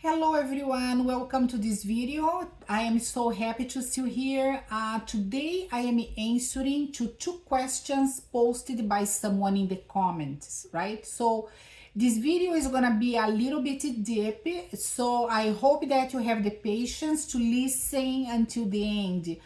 Hello everyone, welcome to this video. I am so happy to see you here. Today I am answering to two questions posted by someone in the comments, right? So this video is gonna be a little bit deep, so I hope that you have the patience to listen until the end.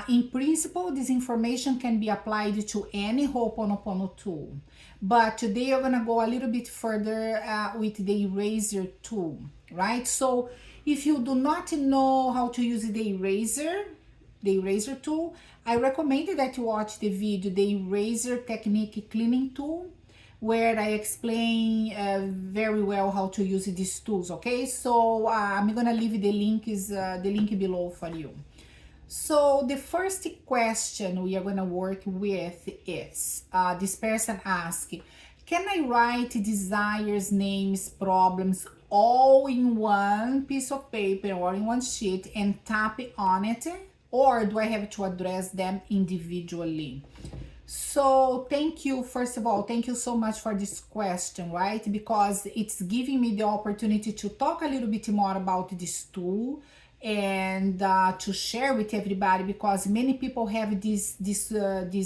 In principle, this information can be applied to any Ho'oponopono tool, but today we're gonna go a little bit further with the eraser tool, right? So if you do not know how to use the eraser tool, I recommend that you watch the video, the eraser technique cleaning tool, where I explain very well how to use these tools. Okay, so I'm gonna leave the link below for you. So the first question we are gonna work with is this person asked, can I write desires, names, problems all in one piece of paper or in one sheet and tap on it, or do I have to address them individually? So thank you, first of all, thank you so much for this question, right? Because it's giving me the opportunity to talk a little bit more about this tool and to share with everybody, because many people have this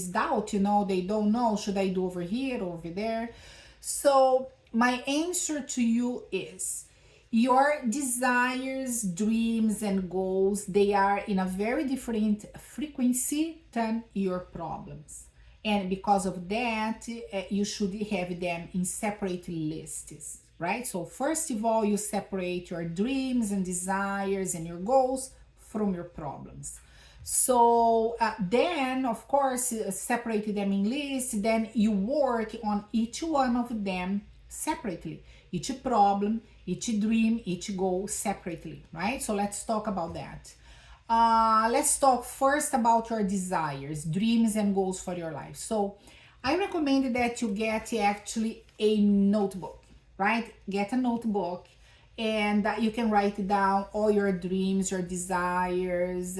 doubt, they don't know, should I do over here or over there? So my answer to you is, your desires, dreams, and goals, they are in a very different frequency than your problems. And because of that, you should have them in separate lists, right? So first of all, you separate your dreams and desires and your goals from your problems. So then, of course, separate them in lists. Then you work on each one of them separately. Each problem, each dream, each goal separately, right? So let's talk about that. Let's talk first about your desires, dreams, and goals for your life. So I recommend that you get actually a notebook, right? Get a notebook, and you can write down all your dreams, your desires,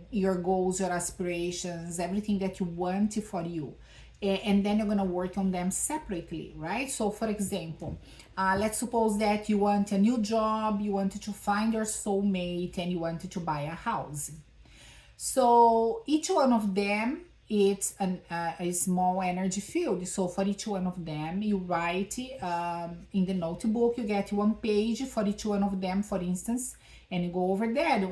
your goals, your aspirations, everything that you want for you. And then you're gonna work on them separately, right? So for example, let's suppose that you want a new job, you wanted to find your soulmate, and you wanted to buy a house. So each one of them, it's a small energy field. So for each one of them, you write in the notebook, you get one page for each one of them, for instance, and you go over there.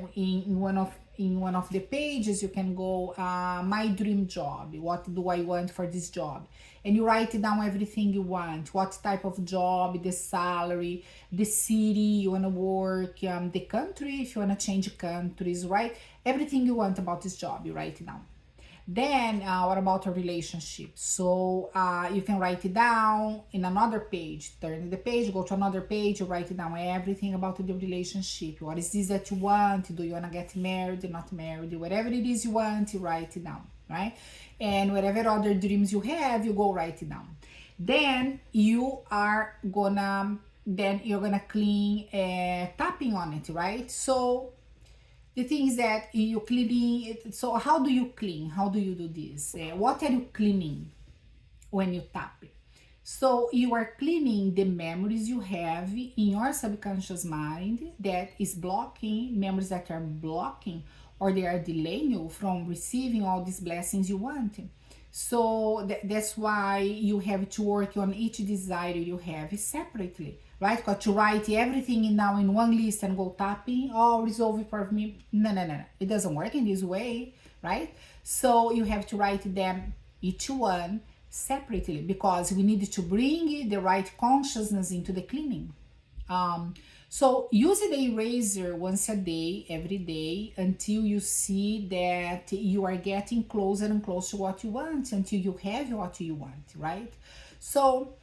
In one of the pages, you can go, my dream job, what do I want for this job? And you write down everything you want, what type of job, the salary, the city you want to work, the country, if you want to change countries, right? Everything you want about this job, you write it down. Then what about a relationship? So you can write it down in another page, turn the page, go to another page, you write down everything about the relationship. What is this that you want? Do you want to get married, not married? Whatever it is you want, you write it down, right? And whatever other dreams you have, you go write it down. Then you're gonna clean tapping on it, right? So the thing is that you cleaning it. So how do you clean? How do you do this? What are you cleaning when you tap it? So you are cleaning the memories you have in your subconscious mind that is blocking, memories that are blocking or they are delaying you from receiving all these blessings you want. So that's why you have to work on each desire you have separately, right? Because to write everything now in one list and go tapping, oh, resolve it for me. No. It doesn't work in this way, right? So you have to write them, each one, separately, because we need to bring the right consciousness into the cleaning. So use the eraser once a day, every day, until you see that you are getting closer and closer to what you want, until you have what you want, right? So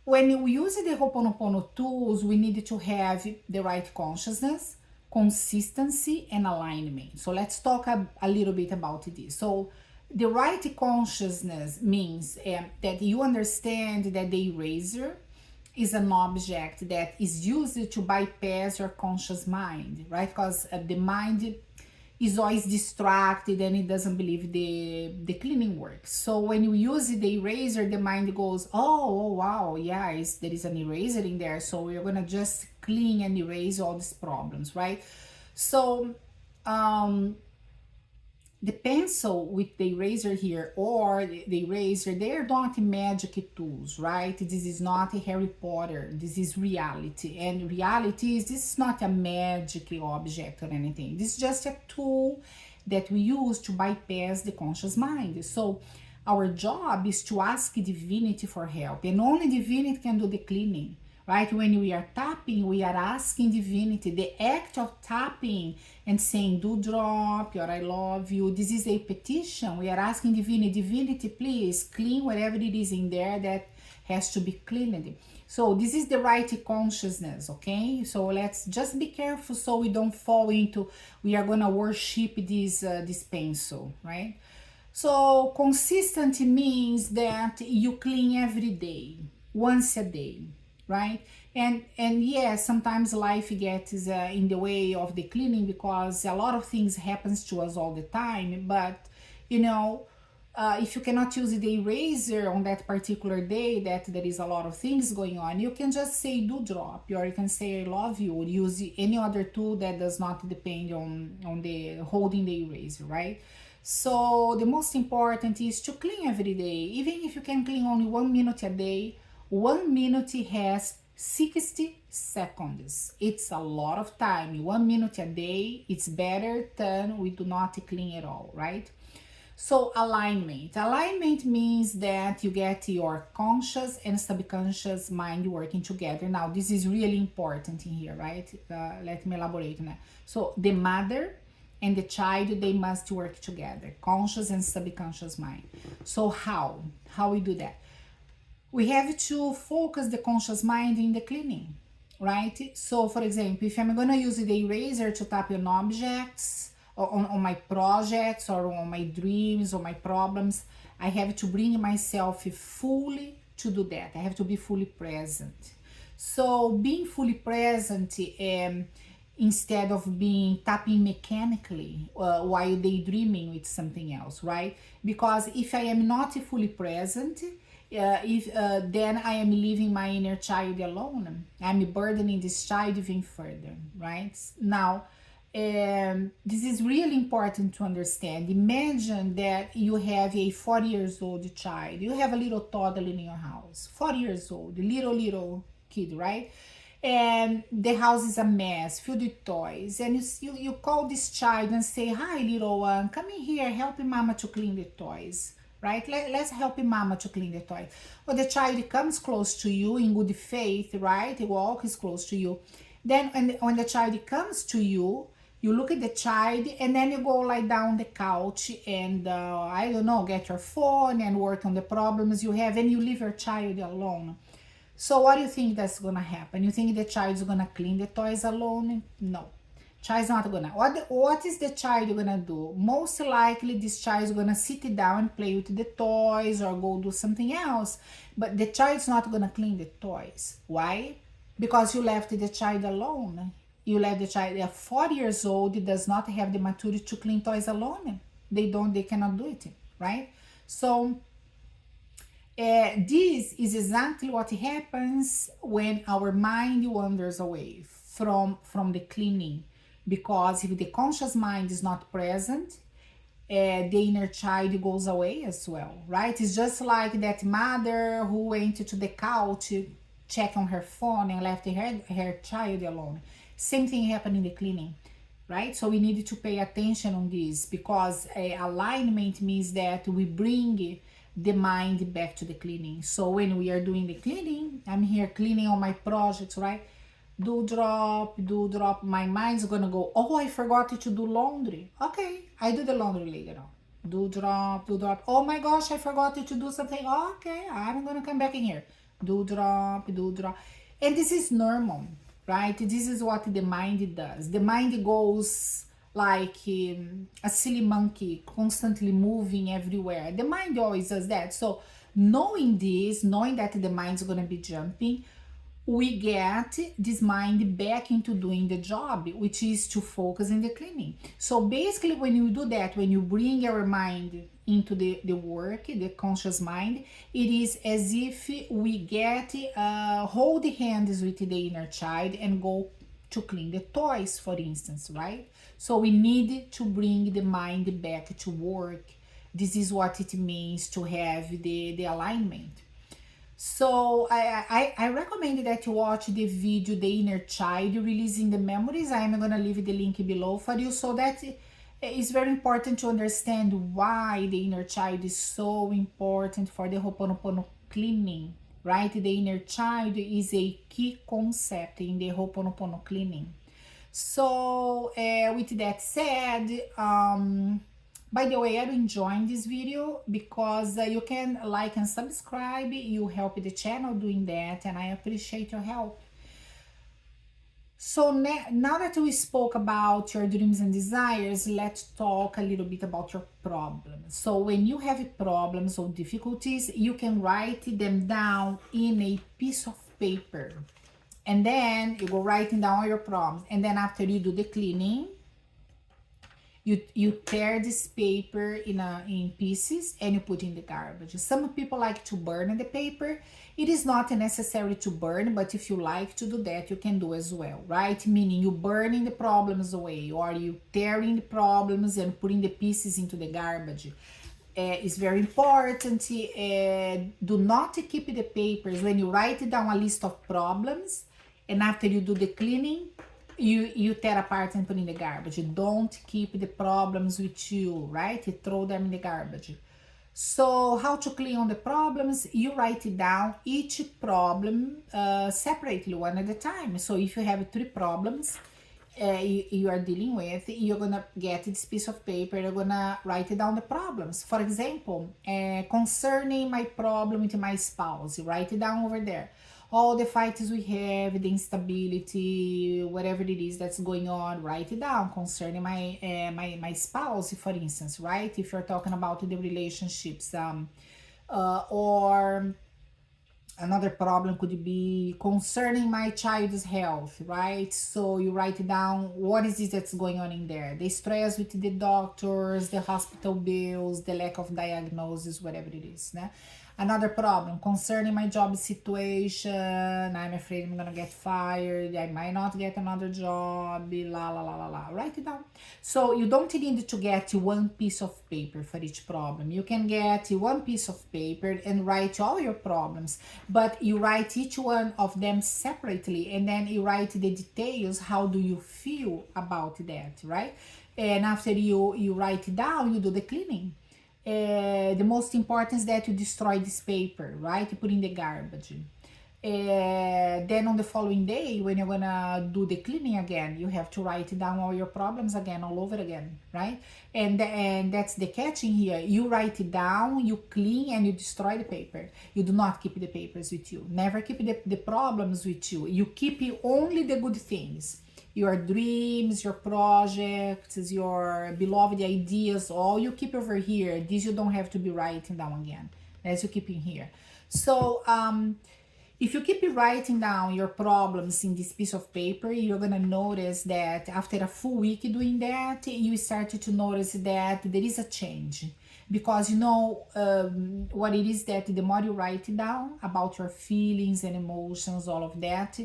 when we use the Ho'oponopono tools, we need to have the right consciousness, consistency, and alignment. So let's talk a little bit about this. So the right consciousness means that you understand that the eraser is an object that is used to bypass your conscious mind, right? Because the mind is always distracted and it doesn't believe the cleaning works. So when you use the eraser, the mind goes, oh wow, yeah, there is an eraser in there, so we're gonna just clean and erase all these problems, right? So the pencil with the eraser here or the eraser, they are not magic tools, right? This is not a Harry Potter. This is reality. And reality is, this is not a magic object or anything. This is just a tool that we use to bypass the conscious mind. So our job is to ask divinity for help, and only divinity can do the cleaning, right? When we are tapping, we are asking divinity. The act of tapping and saying do drop or I love you, this is a petition. We are asking divinity, please clean whatever it is in there that has to be cleaned. So this is the right consciousness, okay? So let's just be careful so we don't fall into, we are gonna worship this pencil, right? So consistent means that you clean every day, once a day, right? And yes, sometimes life gets in the way of the cleaning because a lot of things happens to us all the time. But you know, if you cannot use the eraser on that particular day, that there is a lot of things going on, you can just say do drop, or you can say I love you, or use any other tool that does not depend on the holding the eraser, right? So the most important is to clean every day. Even if you can clean only 1 minute a day, 1 minute has 60 seconds. It's a lot of time. 1 minute a day, it's better than we do not clean at all, right? So alignment. Alignment means that you get your conscious and subconscious mind working together. Now, this is really important in here, right? Let me elaborate on that. So the mother and the child, they must work together, conscious and subconscious mind. So how we do that? We have to focus the conscious mind in the cleaning, right? So for example, if I'm gonna use the eraser to tap on objects, or on my projects, or on my dreams, or my problems, I have to bring myself fully to do that. I have to be fully present. So being fully present, instead of being tapping mechanically while daydreaming with something else, right? Because if I am not fully present, then I am leaving my inner child alone. I'm burdening this child even further, right? Now, this is really important to understand. Imagine that you have a 40 years old child. You have a little toddler in your house, 40 years old, little kid, right? And the house is a mess, filled with toys. And you call this child and say, hi, little one, come in here, help mama to clean the toys, right? Let's help mama to clean the toys. Well, the child comes close to you in good faith, right? He walks close to you. Then when the child comes to you, you look at the child and then you go lie down on the couch and, I don't know, get your phone and work on the problems you have, and you leave your child alone. So what do you think that's gonna happen? You think the child's gonna clean the toys alone? No, child's not gonna. What is the child gonna do? Most likely this child's gonna sit down and play with the toys or go do something else, but the child's not gonna clean the toys. Why? Because you left the child alone. You let the child, they are 40 years old, it does not have the maturity to clean toys alone. They cannot do it, right? So this is exactly what happens when our mind wanders away from the cleaning. Because if the conscious mind is not present, the inner child goes away as well, right? It's just like that mother who went to the couch to check on her phone and left her child alone. Same thing happened in the cleaning, right? So we need to pay attention on this, because alignment means that we bring the mind back to the cleaning. So when we are doing the cleaning, I'm here cleaning on my projects, right? Do drop, my mind's gonna go, oh, I forgot to do laundry. Okay, I do the laundry later on. Do drop, oh my gosh, I forgot to do something. Okay, I'm gonna come back in here. Do drop. And this is normal, right? This is what the mind does. The mind goes like a silly monkey, constantly moving everywhere. The mind always does that. So knowing this, knowing that the mind's gonna be jumping, we get this mind back into doing the job, which is to focus in the cleaning. So basically when you do that, when you bring your mind into the work, the conscious mind, it is as if we get hold hands with the inner child and go to clean the toys, for instance, right? So we need to bring the mind back to work. This is what it means to have the alignment. So I recommend that you watch the video, The Inner Child, Releasing the Memories. I am going to leave the link below for you, so that it's very important to understand why the inner child is so important for the Ho'oponopono cleaning, right? The inner child is a key concept in the Ho'oponopono cleaning. So with that said, by the way, I'm enjoying this video because you can like and subscribe. You help the channel doing that, and I appreciate your help. So now that we spoke about your dreams and desires, let's talk a little bit about your problems. So when you have problems or difficulties, you can write them down in a piece of paper. And then you go writing down all your problems. And then after you do the cleaning, you tear this paper in pieces and you put in the garbage. Some people like to burn the paper. It is not necessary to burn, but if you like to do that, you can do as well, right? Meaning you burning the problems away, or you tearing the problems and putting the pieces into the garbage. It's very important. Do not keep the papers. When you write down a list of problems and after you do the cleaning, you tear apart and put in the garbage. You don't keep the problems with you, right? You throw them in the garbage. So how to clean on the problems? You write down each problem separately, one at a time. So if you have 3 problems you are dealing with, you're gonna get this piece of paper, you're gonna write down the problems. For example, concerning my problem with my spouse, you write it down over there. All the fights we have, the instability, whatever it is that's going on, write it down. Concerning my spouse, for instance, right? If you're talking about the relationships, or another problem could be concerning my child's health, right? So you write down what is it that's going on in there. The stress with the doctors, the hospital bills, the lack of diagnosis, whatever it is. Né? Another problem concerning my job situation. I'm afraid I'm gonna get fired. I might not get another job. La la la la la. Write it down. So you don't need to get one piece of paper for each problem. You can get one piece of paper and write all your problems, but you write each one of them separately, and then you write the details. How do you feel about that, right? And after you write it down, you do the cleaning. The most important is that you destroy this paper, right? You put in the garbage. Then on the following day, when you're gonna do the cleaning again, you have to write down all your problems again, all over again, right? And that's the catch in here. You write it down, you clean, and you destroy the paper. You do not keep the papers with you. Never keep the problems with you. You keep only the good things. Your dreams, your projects, your beloved ideas, all you keep over here. These you don't have to be writing down again, as you keep in here. So if you keep writing down your problems in this piece of paper, you're gonna notice that after a full week doing that, you start to notice that there is a change. Because you know what it is, that the more you write down about your feelings and emotions, all of that,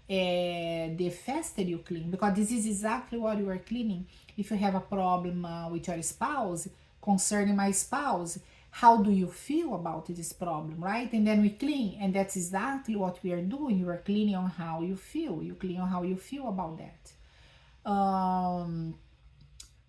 the faster you clean, because this is exactly what you are cleaning. If you have a problem with your spouse, concerning my spouse, how do you feel about this problem, right? And then we clean, and that's exactly what we are doing. You are cleaning on how you feel. You clean on how you feel about that.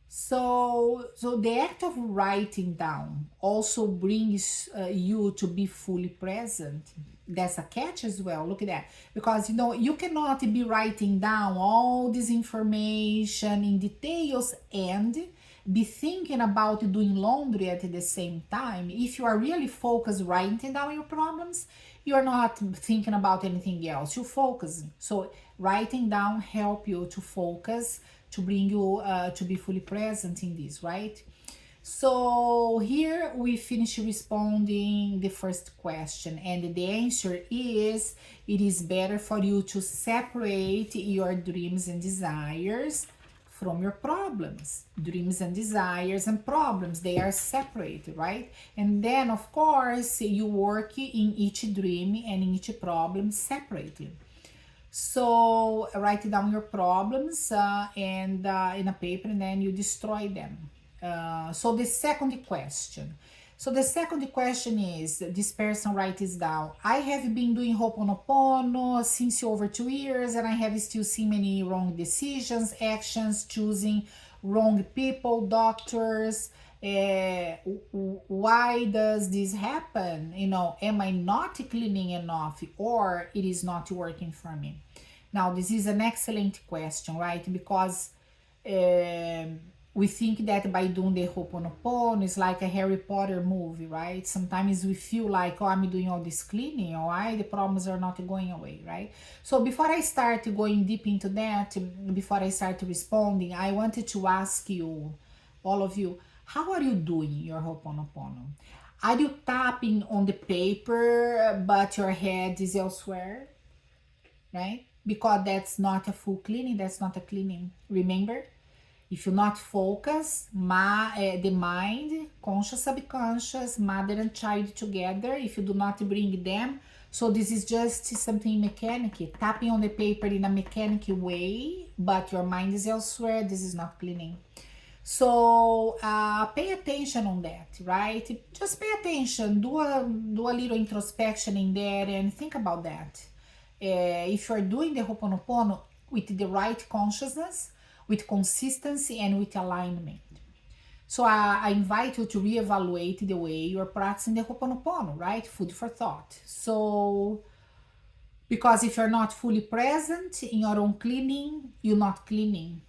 So the act of writing down also brings you to be fully present. That's a catch as well. Look at that. Because, you know, you cannot be writing down all this information in details and be thinking about doing laundry at the same time. If you are really focused writing down your problems, you are not thinking about anything else. You focus. So writing down help you to focus, to bring you to be fully present in this, right? So here we finish responding the first question, and the answer is, it is better for you to separate your dreams and desires from your problems. Dreams and desires and problems, they are separated, right? And then, of course, you work in each dream and in each problem separately. So write down your problems and in a paper, and then you destroy them. So the second question. So the second question is, this person writes down, I have been doing Ho'oponopono since over 2 years, and I have still seen many wrong decisions, actions, choosing wrong people, doctors. Why does this happen? Am I not cleaning enough, or it is not working for me? Now, this is an excellent question, right? Because we think that by doing the Ho'oponopono, it's like a Harry Potter movie, right? Sometimes we feel like, oh, I'm doing all this cleaning, why the problems are not going away, right? So before I start going deep into that, before I start responding, I wanted to ask you, all of you, how are you doing your Ho'oponopono? Are you tapping on the paper, but your head is elsewhere, right? Because that's not a full cleaning, that's not a cleaning. Remember? If you not focus, the mind, conscious, subconscious, mother and child together, if you do not bring them, so this is just something mechanical, tapping on the paper in a mechanical way, but your mind is elsewhere, this is not cleaning. So pay attention on that, right? Just pay attention, do a little introspection in there and think about that. If you're doing the Ho'oponopono with the right consciousness, with consistency and with alignment. So I invite you to reevaluate the way you're practicing the Ho'oponopono, right? Food for thought. So, because if you're not fully present in your own cleaning, you're not cleaning.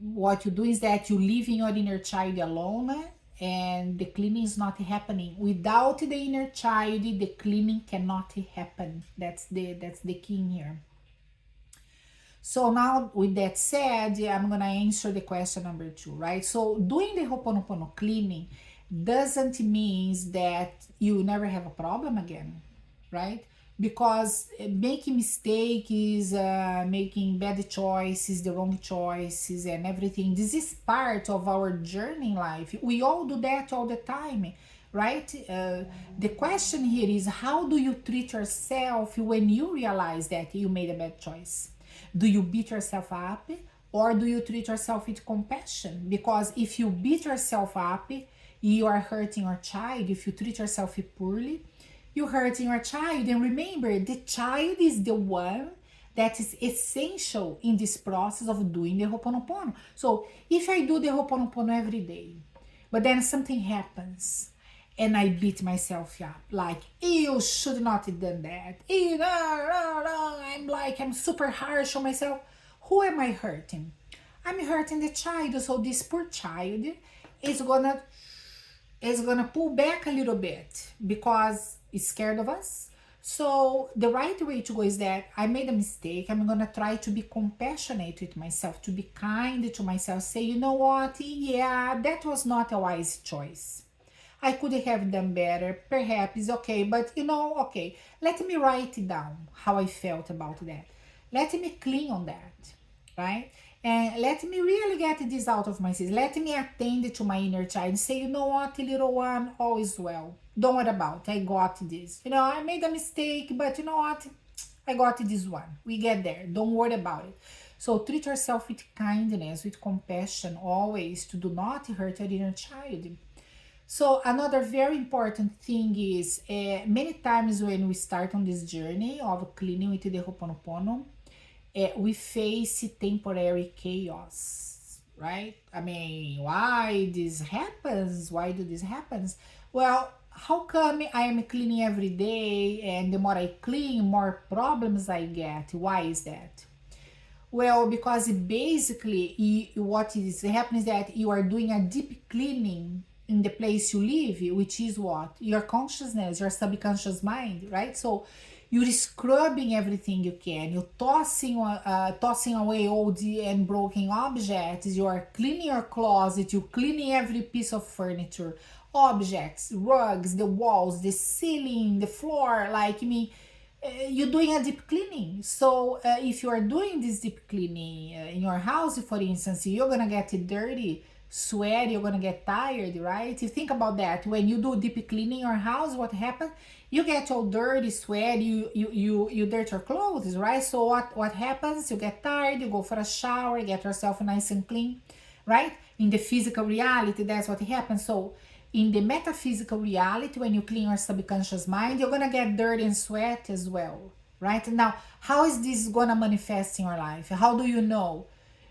What you do is that you leave in your inner child alone, and the cleaning is not happening. Without the inner child, the cleaning cannot happen. That's the key in here. So now, with that said, I'm gonna answer the question number 2, right? So doing the Ho'oponopono cleaning doesn't mean that you never have a problem again, right? Because making mistakes, making bad choices, the wrong choices and everything, this is part of our journey in life. We all do that all the time, right? The question here is, how do you treat yourself when you realize that you made a bad choice? Do you beat yourself up, or do you treat yourself with compassion? Because if you beat yourself up, you are hurting your child. If you treat yourself poorly, you're hurting your child. And remember, the child is the one that is essential in this process of doing the Ho'oponopono. So if I do the Ho'oponopono every day, but then something happens, and I beat myself up, like, you should not have done that. I'm super harsh on myself. Who am I hurting? I'm hurting the child. So this poor child is gonna pull back a little bit because it's scared of us. So the right way to go is that I made a mistake. I'm gonna try to be compassionate with myself, to be kind to myself. Say, you know what? Yeah, that was not a wise choice. I could have done better, perhaps, okay, but okay, let me write it down how I felt about that. Let me clean on that, right? And let me really get this out of my system. Let me attend to my inner child and say, you know what, little one, all is well. Don't worry about it, I got this. I made a mistake, but you know what? I got this one. We get there. Don't worry about it. So treat yourself with kindness, with compassion, always, to do not hurt your inner child. So another very important thing is, many times when we start on this journey of cleaning with the Ho'oponopono, we face temporary chaos, right? I mean, why this happens? Why do this happens? Well, how come I am cleaning every day, and the more I clean, more problems I get? Why is that? Well, because basically what is happening is that you are doing a deep cleaning in the place you live, which is what? Your consciousness, your subconscious mind, right? So you're scrubbing everything you can. You're tossing away old and broken objects. You are cleaning your closet. You're cleaning every piece of furniture, objects, rugs, the walls, the ceiling, the floor. you're doing a deep cleaning. So if you are doing this deep cleaning in your house, for instance, you're gonna get dirty, sweaty, you're gonna get tired, right? You think about that. When you do deep cleaning your house, what happens? You get all dirty, sweaty, you dirt your clothes, right? So what happens? You get tired, you go for a shower, get yourself nice and clean, right? In the physical reality, that's what happens. So in the metaphysical reality, when you clean your subconscious mind, you're gonna get dirty and sweat as well, right? Now, how is this gonna manifest in your life? How do you know?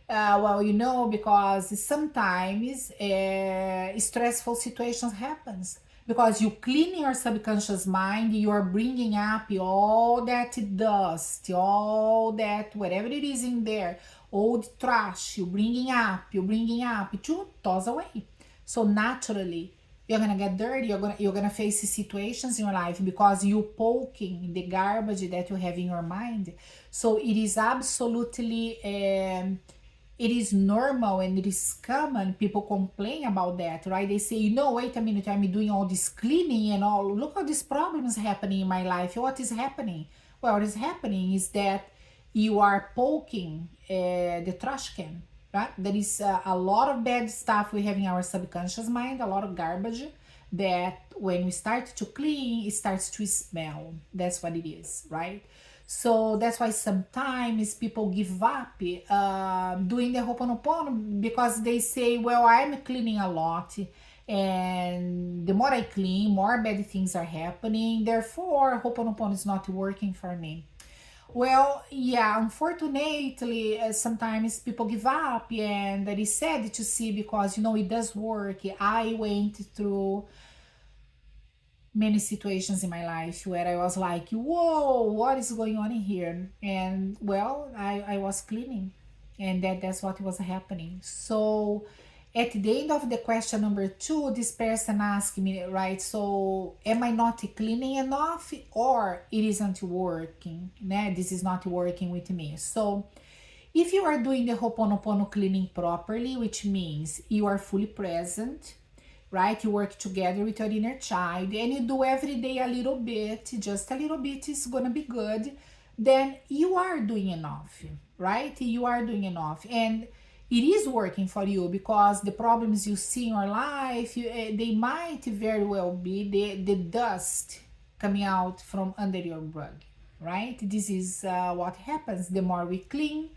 Well, you know, because sometimes stressful situations happens, because you clean your subconscious mind, you are bringing up all that dust, all that whatever it is in there, old trash, you're bringing up to toss away. So naturally you're gonna get dirty, you're gonna face situations in your life because you poking the garbage that you have in your mind. So it is absolutely it is normal and it is common. People complain about that, right? They say, wait a minute, I'm doing all this cleaning and all, look all these problems happening in my life. What is happening? Well, what is happening is that you are poking the trash can, right? There is a lot of bad stuff we have in our subconscious mind, a lot of garbage that when we start to clean, it starts to smell. That's what it is, right? So that's why sometimes people give up doing the Ho'oponopono, because they say, well, I'm cleaning a lot, and the more I clean, more bad things are happening. Therefore, Ho'oponopono is not working for me. Well, yeah, unfortunately, sometimes people give up, and that is sad to see, because it does work. I went through many situations in my life where I was like, whoa, what is going on in here? And well, I was cleaning, and that's what was happening. So at the end of the question number 2, this person asked me, right, so am I not cleaning enough, or it isn't working? This is not working with me. So if you are doing the Ho'oponopono cleaning properly, which means you are fully present, right? You work together with your inner child, and you do every day a little bit, just a little bit is gonna be good, then you are doing enough, right? You are doing enough, and it is working for you, because the problems you see in your life, they might very well be the dust coming out from under your rug, right? This is what happens. The more we clean,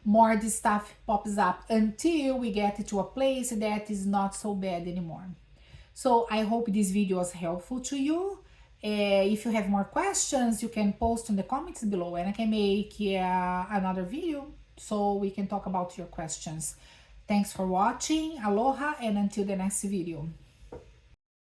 more this stuff pops up, until we get to a place that is not so bad anymore. So I hope this video was helpful to you. If you have more questions, you can post in the comments below, and I can make another video so we can talk about your questions. Thanks for watching. Aloha, and until the next video.